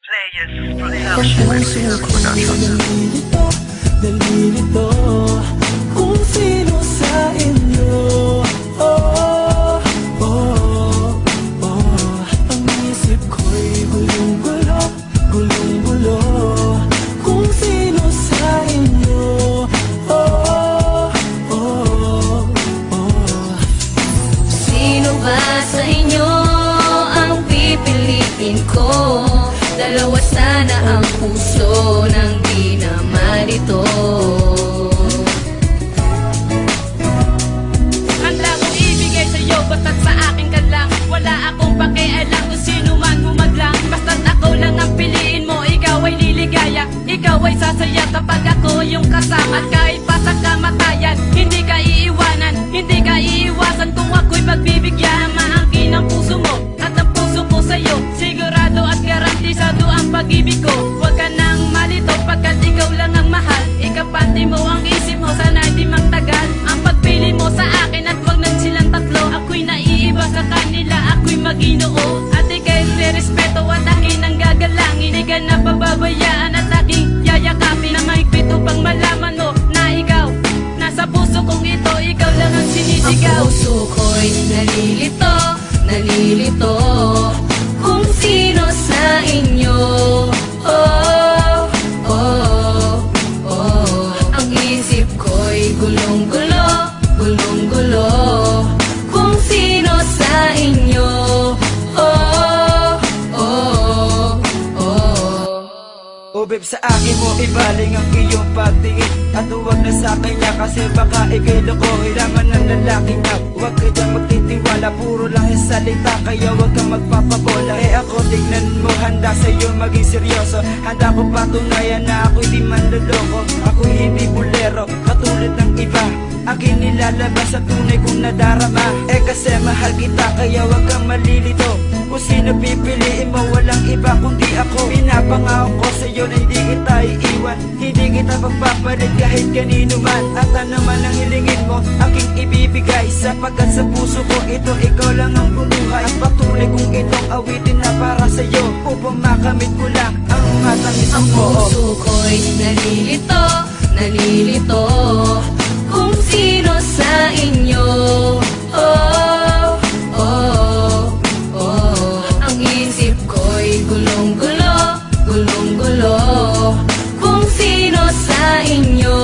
Ang puso ko'y nalilito, nalilito kung sino sa inyo. Oh, oh, oh. Ang isip ko'y gulong-gulo, gulong-gulo kung sino sa inyo. Oh, oh, oh. Sino ba sa inyo ang pipiliin ko? Dalawa sana ang puso ng di na malito. Handa kong ibigay sa'yo, basta't sa akin ka lang. Wala akong pakialam kung sino man humaglang. Basta't ako lang ang piliin mo, ikaw ay liligaya. Ikaw ay sasaya kapag ako yung kasama. At kahit pa sa kamatayan, hindi ka iiwanan, hindi ka iiwasan kung ako'y pagbibigyan. Maangkin ang puso mo at ang puso ko sa'yo. Sigurado at garantisado ang pag-ibig ko. Huwag ka nang malito pagkat ikaw lang ang mahal. Ikapati mo ang isip mo, sana di magtagal ang pagpili mo sa akin at wag nang silang tatlo. Ako'y naiiba sa kanila, ako'y Maginoo. At ika'y respeto at akin ang gagalangin. Di ka na pababayaan at aking yayakapin. Na mahigpit upang malaman mo na ikaw nasa puso kong ito, ikaw lang ang sinisigaw. Ang puso ko'y nalilito, nalilito kung sino sa inyo. Oh, oh, oh. Ang isip ko'y gulong-gulo, gulong-gulo kung sino sa inyo. Oh, oh, oh. O babe, sa akin mo ibaling ang iyong pagtingin at huwag na sa kanya kasi baka ikay lokohin naman ng lalaki niya. Huwag ka dyan magtitiwala, puro lang yung salita kaya huwag kang magpapabola. Eh ako tignan mo, handa sa'yo maging seryoso. Handa ko patunayan na ako'y di manloloko. Ako'y hindi bulero, katulad ng iba. Akin nilalabas sa tunay kong nadarama. Eh kasi mahal kita kaya huwag kang malilito. Kung sino pipiliin mo, walang iba kundi ako. Pinapangako ko sa'yo na hindi kita iiwan, hindi kita pagpapalit kahit kanino man. At ano man ang hilingin mo, aking ibibigay. Sapagkat sa puso ko ito, ikaw lang ang bumuhay. Ang patuloy kong itong awitin na para sa'yo, upang makamit ko lang ang matamis Ang mo. puso ko'y nalilito, nalilito kung sino sa inyo. Oh, oh, oh. Ang isip ko'y gulong-gulo, gulong-gulo kung sino sa inyo.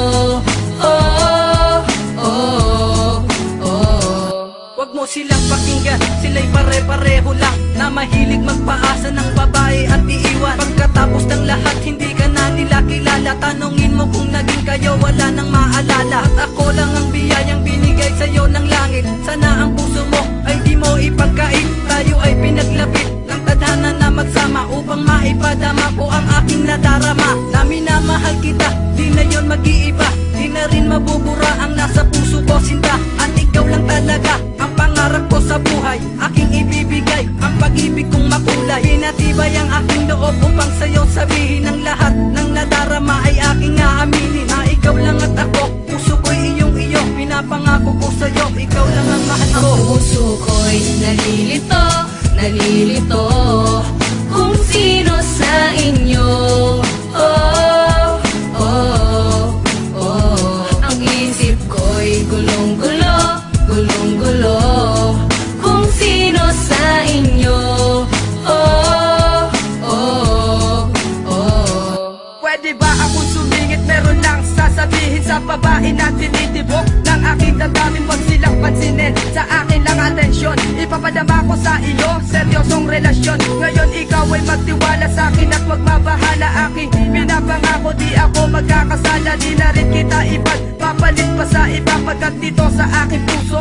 Oh, oh, oh. Huwag mo silang pakinggan, sila'y pare-pareho lang na mahilig magpaasa ng babae at iiwan. Pagkatapos ng lahat, hindi ka na nila kilala. Tanungin mo kung naging kayo, wala nang maalala. At ako lang ang biyayang binigay sa'yo ng langit. Sana ang puso mo ay di mo ipagkait. Tayo ay pinaglapit ng tadhana na magsama upang maipadama ko ang aking nadarama. Na minamahal kita, di na yon mag-iiba. Di na rin mabubura ang nasa puso ko sinta. At ikaw lang talaga ang pangarap ko sa buhay. Aking ibibigay ang pag-ibig kong makulay. Pinatibay ang aking loob upang sa'yo sabihin ang lahat ng nadarama ay aking aaminin. Na ikaw lang at ako, puso ko'y iyong-iyo. Pinapangako ko sa'yo, ikaw lang ang mahal ko. Ang puso ko'y nalilito, nalilito kung sino sa inyo. Oh, oh, oh. Ang isip ko'y gulong-gulo, gulong-gulo kung sino sa inyo. Oh, oh, oh. Pwede ba akong sumingit? Meron lang sasabihin sa babae na tinitibok ng aking damdamin. Huwag silang pansinin, sa akin lang atensyon. Ipapadama ko sa iyo, seryosong relasyon. Ngayon ikaw ay magtiwala sa akin at wag mabahala. Aking pinapangako di ako magkakasala. Di na rin kita ipagpapalit pa sa iba pagkat dito sa aking puso